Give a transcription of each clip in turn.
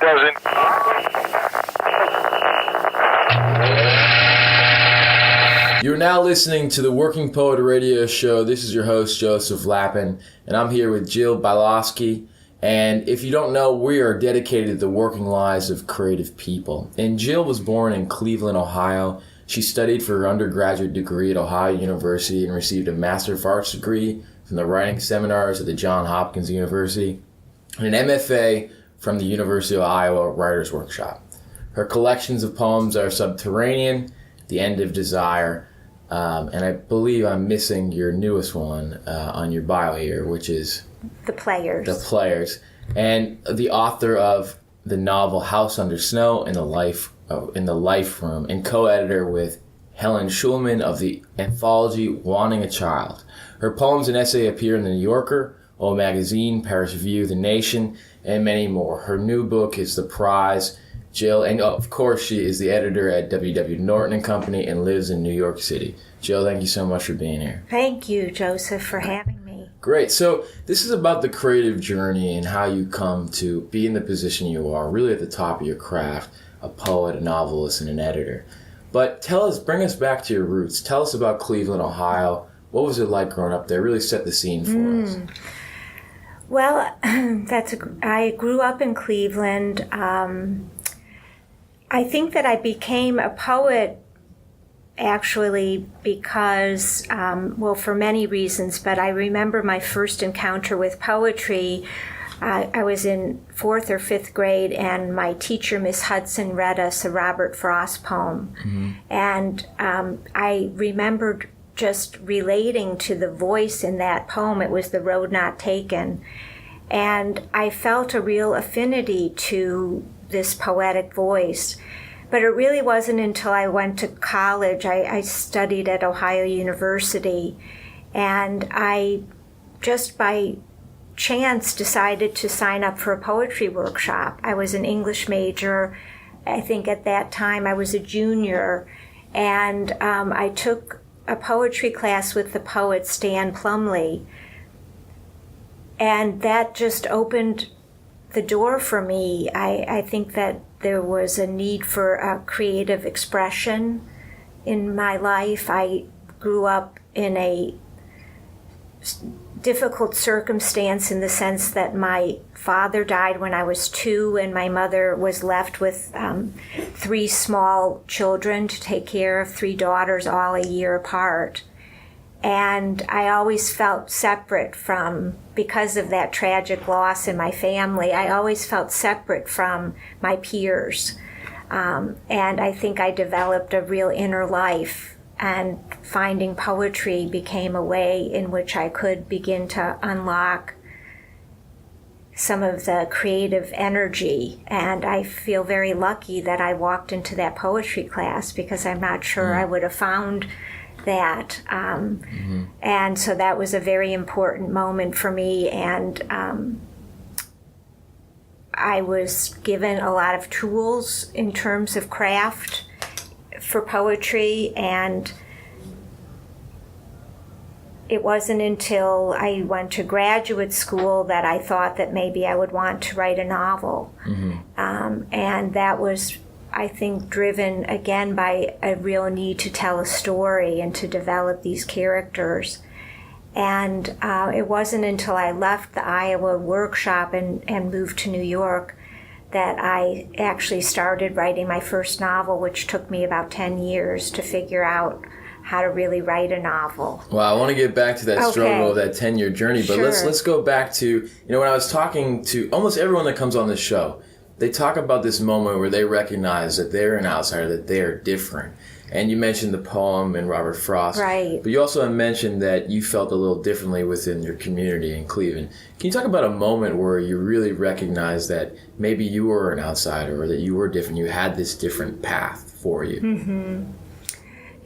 doesn't. You're now listening to the Working Poet Radio Show. This is your host, Joseph Lapin, and I'm here with Jill Bialosky. And if you don't know, we are dedicated to the working lives of creative people. And Jill was born in Cleveland, Ohio. She studied for her undergraduate degree at Ohio University and received a Master of Arts degree from the writing seminars at the Johns Hopkins University and an MFA from the University of Iowa Writers Workshop. Her collections of poems are Subterranean, The End of Desire, and I believe I'm missing your newest one on your bio here, which is The Players. The Players, and the author of the novel House Under Snow in the Life Room, and co-editor with Helen Schulman of the anthology Wanting a Child. Her poems and essay appear in The New Yorker, O Magazine, Paris Review, The Nation, and many more. Her new book is The Prize. Jill, and of course she is the editor at Norton Company and lives in New York City. Jill, thank you so much for being here. Thank you, Joseph, for having me. Great. So this is about the creative journey and how you come to be in the position you are, really at the top of your craft, a poet, a novelist, and an editor. But bring us back to your roots. Tell us about Cleveland, Ohio. What was it like growing up there? Really set the scene for us. Well, I grew up in Cleveland. I think that I became a poet actually because, for many reasons, but I remember my first encounter with poetry. I was in 4th or 5th grade, and my teacher, Miss Hudson, read us a Robert Frost poem. Mm-hmm. And I remembered just relating to the voice in that poem. It was The Road Not Taken. And I felt a real affinity to this poetic voice. But it really wasn't until I went to college. I studied at Ohio University, and I just by chance decided to sign up for a poetry workshop. I was an English major. I think at that time I was a junior, and I took a poetry class with the poet Stan Plumlee, and that just opened the door for me. I think that there was a need for a creative expression in my life. I grew up in a difficult circumstance in the sense that my father died when I was 2, and my mother was left with 3 small children to take care of, 3 daughters, all a year apart. And I always felt separate because of that tragic loss in my family, I always felt separate from my peers. And I think I developed a real inner life, and finding poetry became a way in which I could begin to unlock some of the creative energy. And I feel very lucky that I walked into that poetry class, because I'm not sure I would have found that. And so that was a very important moment for me, and I was given a lot of tools in terms of craft for poetry, and it wasn't until I went to graduate school that I thought that maybe I would want to write a novel. And that was, I think, driven again by a real need to tell a story and to develop these characters. And it wasn't until I left the Iowa workshop and moved to New York that I actually started writing my first novel, which took me about 10 years to figure out how to really write a novel. Well, I want to get back to that struggle of that 10-year journey, but Sure. let's go back to, when I was talking to almost everyone that comes on this show, they talk about this moment where they recognize that they're an outsider, that they are different. And you mentioned the poem and Robert Frost. Right. But you also mentioned that you felt a little differently within your community in Cleveland. Can you talk about a moment where you really recognized that maybe you were an outsider, or that you were different, you had this different path for you? Mm-hmm.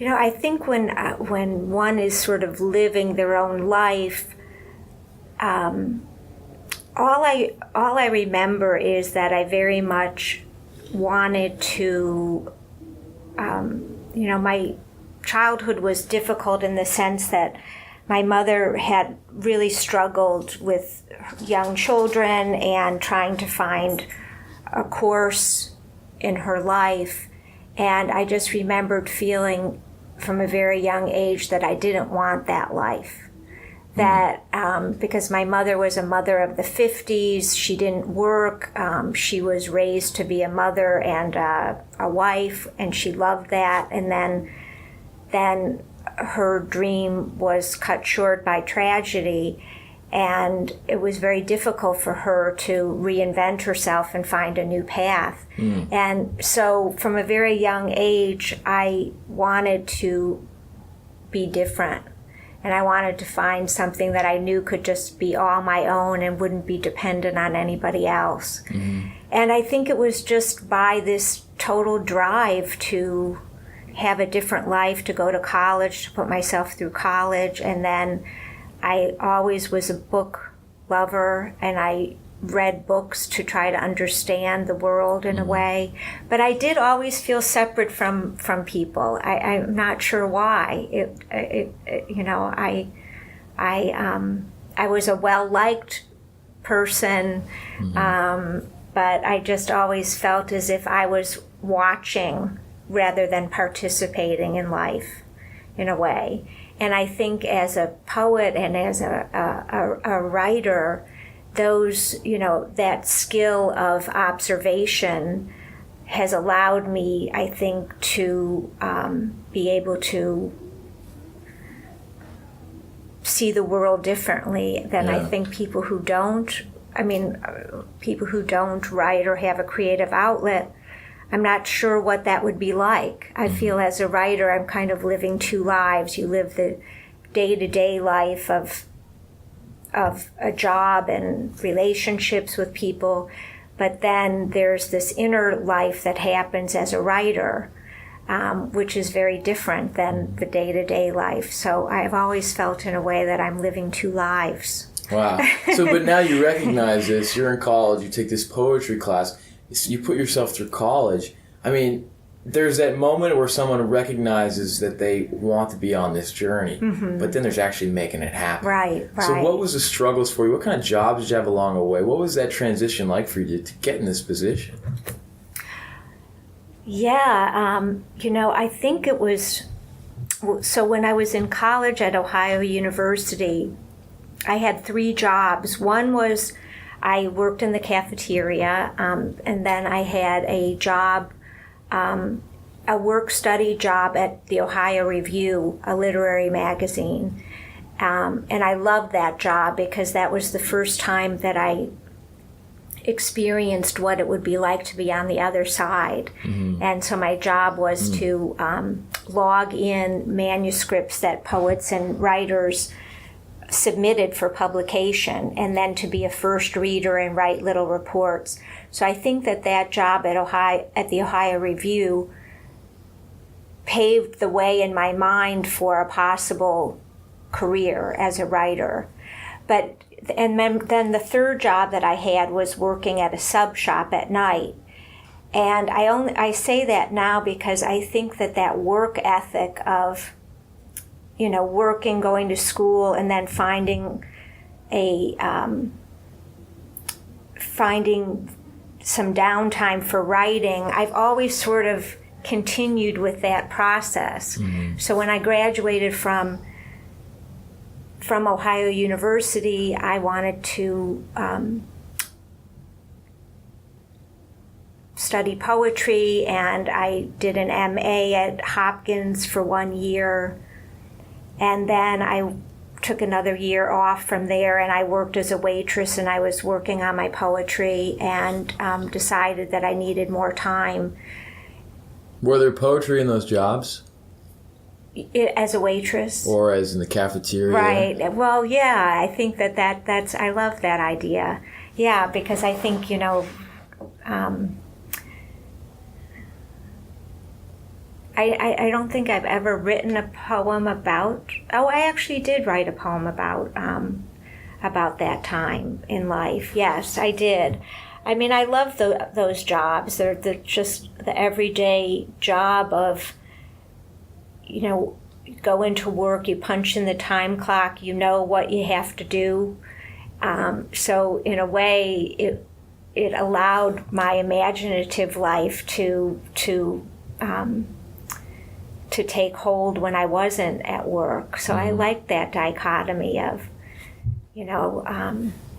I think when one is sort of living their own life, all I remember is that I very much wanted to, my childhood was difficult in the sense that my mother had really struggled with young children and trying to find a course in her life, and I just remembered feeling from a very young age that I didn't want that life. That because my mother was a mother of the 50s, she didn't work, she was raised to be a mother and a wife, and she loved that, and then her dream was cut short by tragedy, and it was very difficult for her to reinvent herself and find a new path. And so from a very young age, I wanted to be different. And I wanted to find something that I knew could just be all my own and wouldn't be dependent on anybody else. And I think it was just by this total drive to have a different life, to go to college, to put myself through college, and then I always was a book lover, and I read books to try to understand the world in a way. But I did always feel separate from people. I'm not sure why. I was a well-liked person, but I just always felt as if I was watching rather than participating in life in a way. And I think as a poet and as a writer, those, that skill of observation has allowed me, I think, to be able to see the world differently than I think people who don't. People who don't write or have a creative outlet, I'm not sure what that would be like. I feel as a writer, I'm kind of living two lives. You live the day-to-day life of a job and relationships with people, but then there's this inner life that happens as a writer, which is very different than the day-to-day life. So I've always felt in a way that I'm living two lives. Wow. So, but now you recognize this. You're in college. You take this poetry class. You put yourself through college. I mean, there's that moment where someone recognizes that they want to be on this journey, but then there's actually making it happen. Right. So what was the struggles for you? What kind of jobs did you have along the way? What was that transition like for you to get in this position? Yeah, I think it was, so when I was in college at Ohio University, I had 3 jobs. One was I worked in the cafeteria, and then I had a job, a work-study job at the Ohio Review, a literary magazine. And I loved that job because that was the first time that I experienced what it would be like to be on the other side. And so my job was to log in manuscripts that poets and writers submitted for publication, and then to be a first reader and write little reports. So I think that job at the Ohio Review paved the way in my mind for a possible career as a writer. And then the third job that I had was working at a sub shop at night. And I say that now because I think that work ethic of working, going to school, and then finding some downtime for writing, I've always sort of continued with that process. So when I graduated from Ohio University, I wanted to study poetry, and I did an MA at Hopkins for 1 year. And then I took another year off from there, and I worked as a waitress, and I was working on my poetry, and decided that I needed more time. Were there poetry in those jobs? As a waitress? Or as in the cafeteria? Right. Well, yeah, I think that's, I love that idea. Yeah, because I think, I don't think I've ever written a poem about. Oh, I actually did write a poem about that time in life. Yes, I did. I mean, I love those jobs. They're just the everyday job of, go into work, you punch in the time clock, you know what you have to do. So in a way, it allowed my imaginative life to take hold when I wasn't at work. So I like that dichotomy of,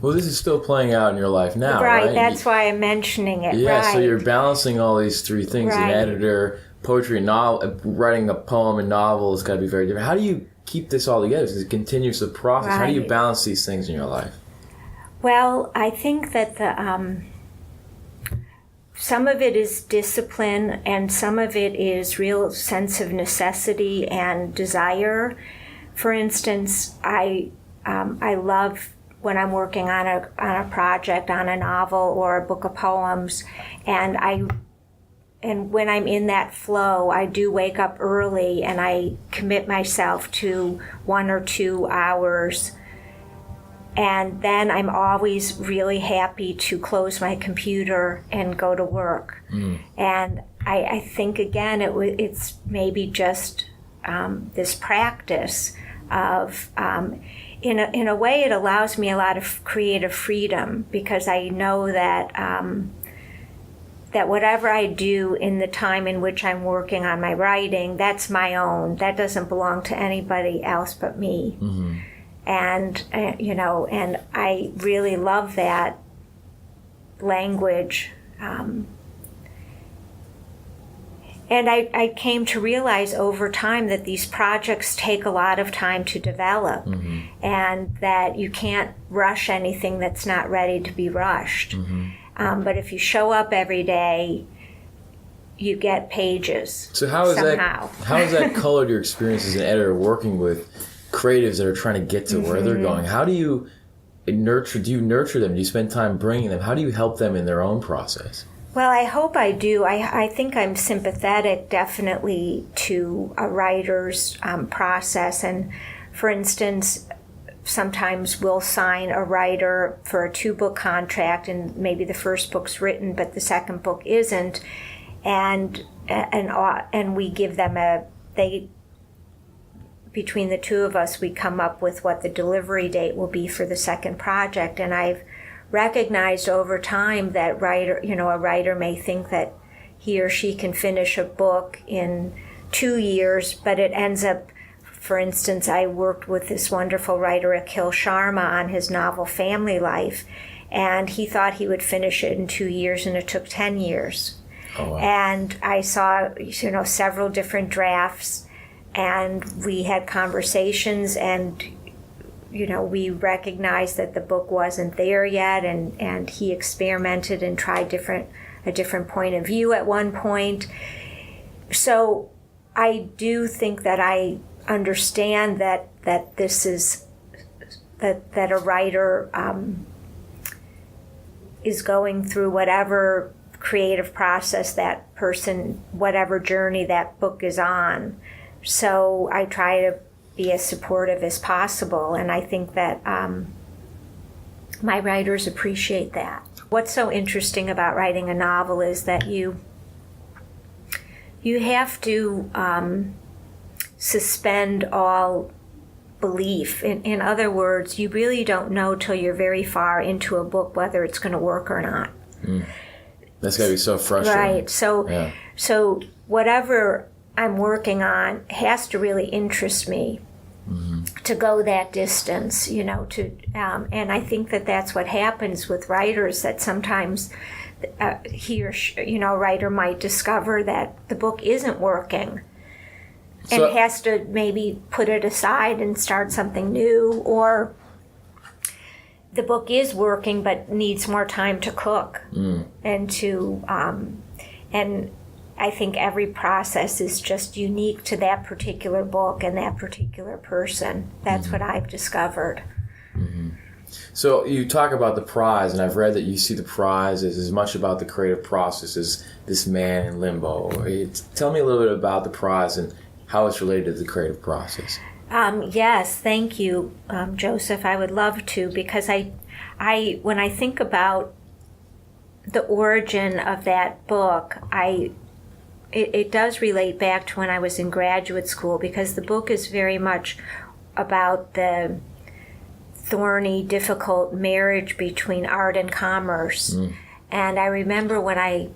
well, this is still playing out in your life now, right? Right, that's why I'm mentioning it. Yeah, right. So you're balancing all these three things. Right. An editor, poetry, novel, writing a poem and novel has got to be very different. How do you keep this all together? It's a continuous process. How do you balance these things in your life? Well, I think that some of it is discipline, and some of it is real sense of necessity and desire. For instance, I love when I'm working on a project, on a novel or a book of poems, and when I'm in that flow, I do wake up early and I commit myself to 1 or 2 hours. And then I'm always really happy to close my computer and go to work. And I think, again, it's maybe just this practice of, in a way, it allows me a lot of creative freedom, because I know that that whatever I do in the time in which I'm working on my writing, that's my own. That doesn't belong to anybody else but me. And, and I really love that language. And I came to realize over time that these projects take a lot of time to develop, and that you can't rush anything that's not ready to be rushed. But if you show up every day, you get pages. So how has that colored your experience as an editor working with creatives that are trying to get to where they're going? How do you nurture them? Do you spend time bringing them? How do you help them in their own process? Well, I hope I do. I think I'm sympathetic, definitely, to a writer's process. And for instance, sometimes we'll sign a writer for a 2-book contract, and maybe the first book's written, but the second book isn't. And we give them between the two of us, we come up with what the delivery date will be for the second project. And I've recognized over time that a writer may think that he or she can finish a book in 2 years, but it ends up, for instance, I worked with this wonderful writer, Akil Sharma, on his novel Family Life, and he thought he would finish it in 2 years, and it took 10 years. Oh, wow. And I saw, several different drafts, and we had conversations, and we recognized that the book wasn't there yet, and he experimented and tried a different point of view at one point. So I do think that I understand that this is that a writer is going through whatever creative process that person, whatever journey that book is on. So I try to be as supportive as possible, and I think that my writers appreciate that. What's so interesting about writing a novel is that you have to suspend all belief. In other words, you really don't know till you're very far into a book whether it's going to work or not. That's got to be so frustrating. Right. So whatever I'm working on has to really interest me to go that distance, and I think that that's what happens with writers, that sometimes he or she, a writer might discover that the book isn't working and has to maybe put it aside and start something new, or the book is working but needs more time to cook and I think every process is just unique to that particular book and that particular person. That's what I've discovered. So you talk about the prize, and I've read that you see the prize as much about the creative process as this man in limbo. Tell me a little bit about the prize and how it's related to the creative process. Yes, thank you, Joseph. I would love to, because I when I think about the origin of that book, it does relate back to when I was in graduate school, because the book is very much about the thorny, difficult marriage between art and commerce. And I remember when I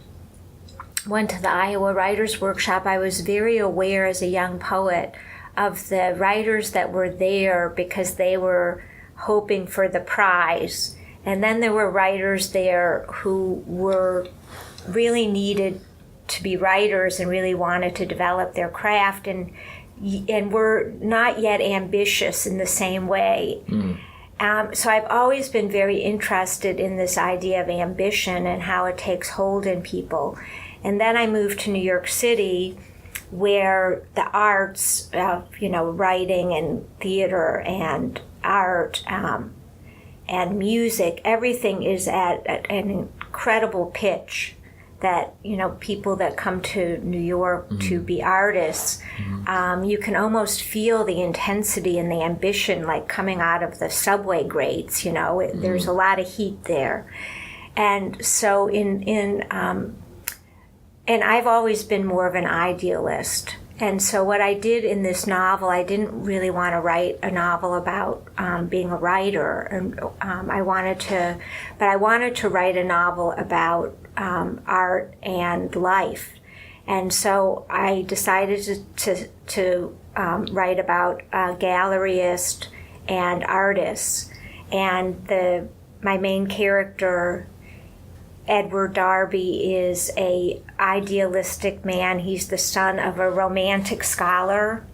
went to the Iowa Writers Workshop, I was very aware as a young poet of the writers that were there because they were hoping for the prize. And then there were writers there who were really needed to be writers and really wanted to develop their craft and were not yet ambitious in the same way. So I've always been very interested in this idea of ambition and how it takes hold in people. And then I moved to New York City, where the arts, writing and theater and art and music, everything is at an incredible pitch that, people that come to New York to be artists, you can almost feel the intensity and the ambition like coming out of the subway grates, there's a lot of heat there. And so and I've always been more of an idealist. And so what I did in this novel, I didn't really want to write a novel about being a writer. And I wanted to write a novel about art and life. And so I decided to write about a galleryist and artists. And my main character, Edward Darby, is a idealistic man. He's the son of a romantic scholar.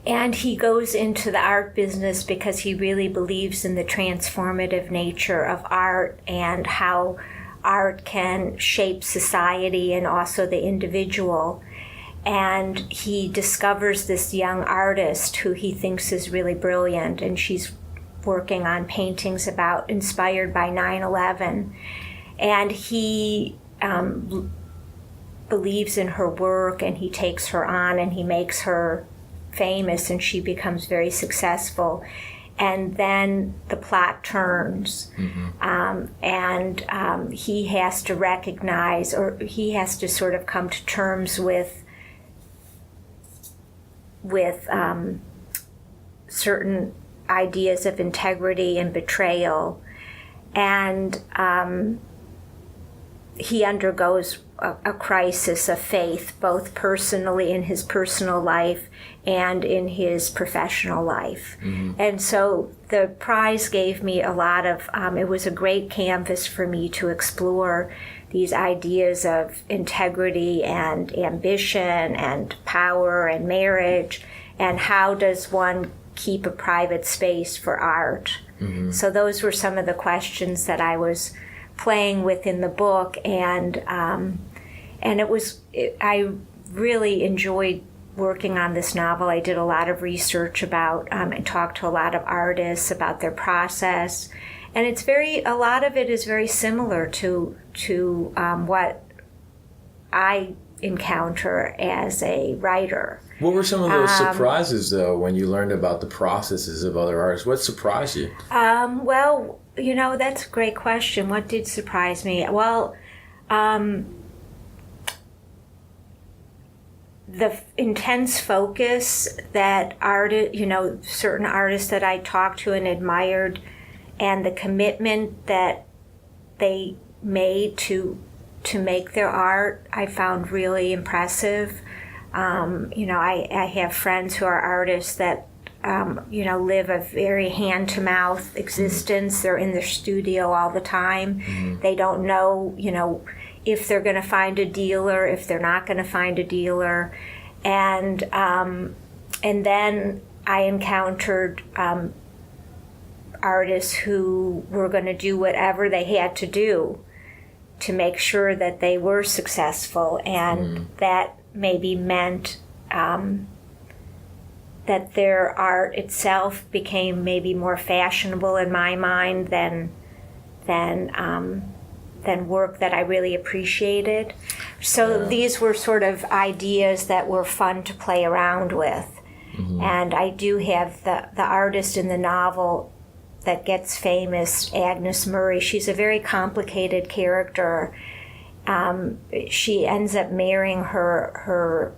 And he goes into the art business because he really believes in the transformative nature of art and how art can shape society and also the individual. And he discovers this young artist who he thinks is really brilliant, and she's working on paintings inspired by 9/11. And he believes in her work, and he takes her on, and he makes her famous, and she becomes very successful. And then the plot turns, and he has to recognize, or he has to sort of come to terms with certain ideas of integrity and betrayal. And he undergoes a crisis of faith, both personally in his personal life and in his professional life. And so the prize gave me a lot of, it was a great canvas for me to explore these ideas of integrity and ambition and power and marriage, and how does one keep a private space for art. So those were some of the questions that I was playing with in the book, and I really enjoyed working on this novel. I did a lot of research about and talked to a lot of artists about their process, and a lot of it is very similar to what I encounter as a writer. What were some of those surprises, though, when you learned about the processes of other artists? What surprised you? Well, that's a great question. What did surprise me? Well, the intense focus that certain artists that I talked to and admired, and the commitment that they made to make their art, I found really impressive. I have friends who are artists that live a very hand-to-mouth existence. They're in their studio all the time. They don't know, if they're going to find a dealer, if they're not going to find a dealer. And then I encountered artists who were going to do whatever they had to do to make sure that they were successful, and that maybe meant that their art itself became maybe more fashionable in my mind than work that I really appreciated. So these were sort of ideas that were fun to play around with. And I do have the artist in the novel that gets famous, Agnes Murray. She's a very complicated character. She ends up marrying her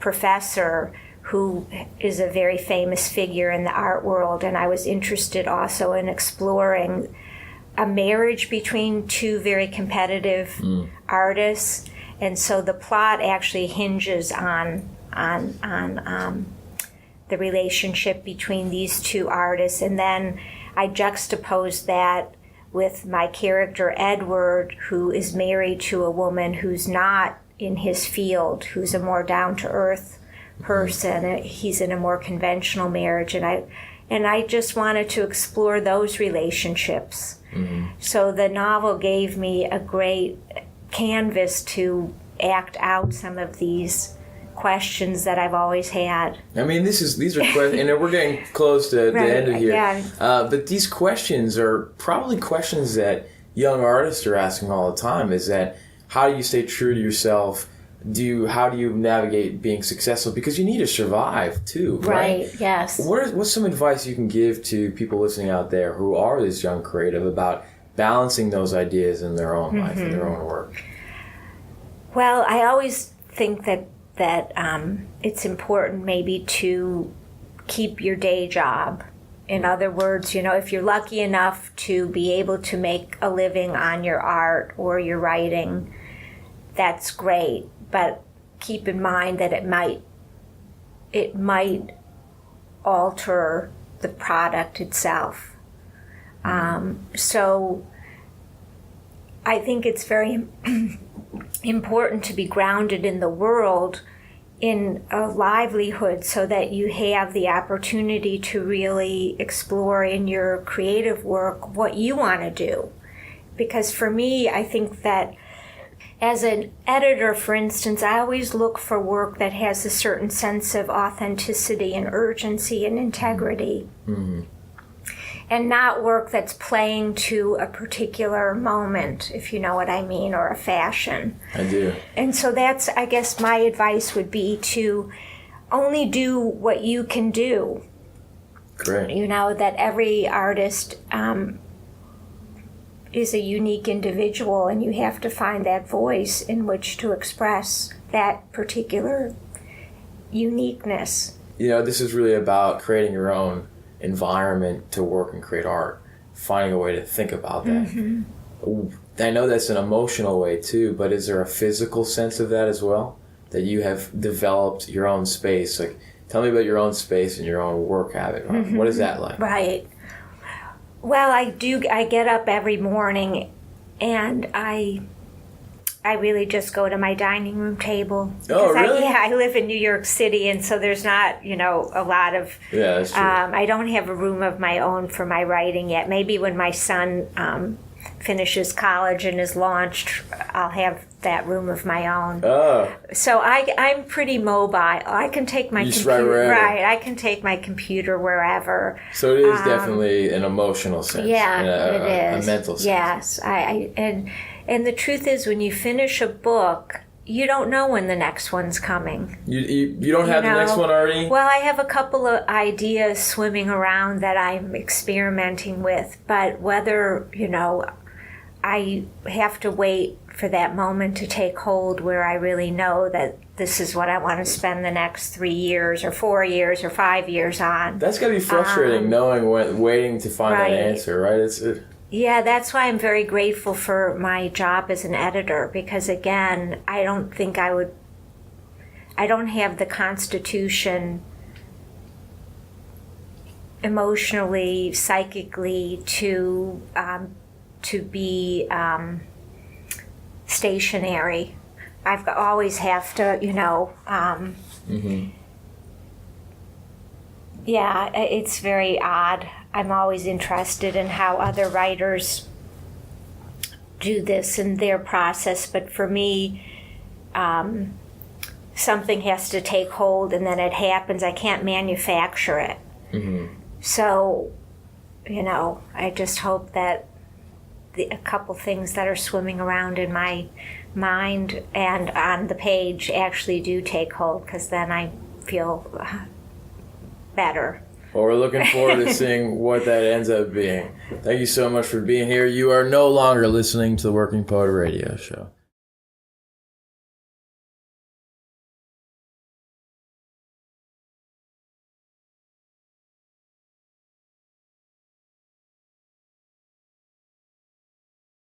professor, who is a very famous figure in the art world, and I was interested also in exploring a marriage between two very competitive artists, and so the plot actually hinges on the relationship between these two artists, and then I juxtapose that with my character Edward, who is married to a woman who's not in his field, who's a more down-to-earth person. He's in a more conventional marriage, and I just wanted to explore those relationships. So the novel gave me a great canvas to act out some of these questions that I've always had. I mean, these are questions, and we're getting close to the end of here. Yeah. But these questions are probably questions that young artists are asking all the time. Is that how do you stay true to yourself? How do you navigate being successful? Because you need to survive too, right? Right. Yes. What's some advice you can give to people listening out there who are this young creative about balancing those ideas in their own life, in their own work? Well, I always think that it's important maybe to keep your day job. In other words, if you're lucky enough to be able to make a living on your art or your writing, that's great. But keep in mind that it might alter the product itself. So I think it's very important to be grounded in the world, in a livelihood, so that you have the opportunity to really explore in your creative work what you want to do. Because for me, I think that as an editor, for instance, I always look for work that has a certain sense of authenticity and urgency and integrity. And not work that's playing to a particular moment, if you know what I mean, or a fashion. I do. And so that's, I guess, my advice would be to only do what you can do. Great. That every artist is a unique individual, and you have to find that voice in which to express that particular uniqueness. This is really about creating your own environment to work and create art, finding a way to think about that. I know that's an emotional way too, but is there a physical sense of that as well? That you have developed your own space? Like, tell me about your own space and your own work habit. What is that like? Right. Well, I get up every morning and I really just go to my dining room table. Oh, really? I live in New York City, and so there's not, a lot of... Yeah, that's true. I don't have a room of my own for my writing yet. Maybe when my son finishes college and is launched, I'll have that room of my own. Oh. So I'm pretty mobile. I can take my computer. Right, I can take my computer wherever. So it is definitely an emotional sense. Yeah, it is. A mental sense. Yes, and the truth is, when you finish a book, you don't know when the next one's coming. You don't have the next one already? Well, I have a couple of ideas swimming around that I'm experimenting with, but whether, I have to wait for that moment to take hold where I really know that this is what I want to spend the next 3 years or 4 years or 5 years on. That's got to be frustrating, waiting to find that answer, right? Yeah, that's why I'm very grateful for my job as an editor, because again, I don't have the constitution emotionally, psychically to be stationary. I've always have to, yeah, it's very odd. I'm always interested in how other writers do this in their process, but for me, something has to take hold and then it happens. I can't manufacture it. So, I just hope that a couple things that are swimming around in my mind and on the page actually do take hold, because then I feel better. Well, we're looking forward to seeing what that ends up being. Thank you so much for being here. You are no longer listening to the Working Poet Radio Show.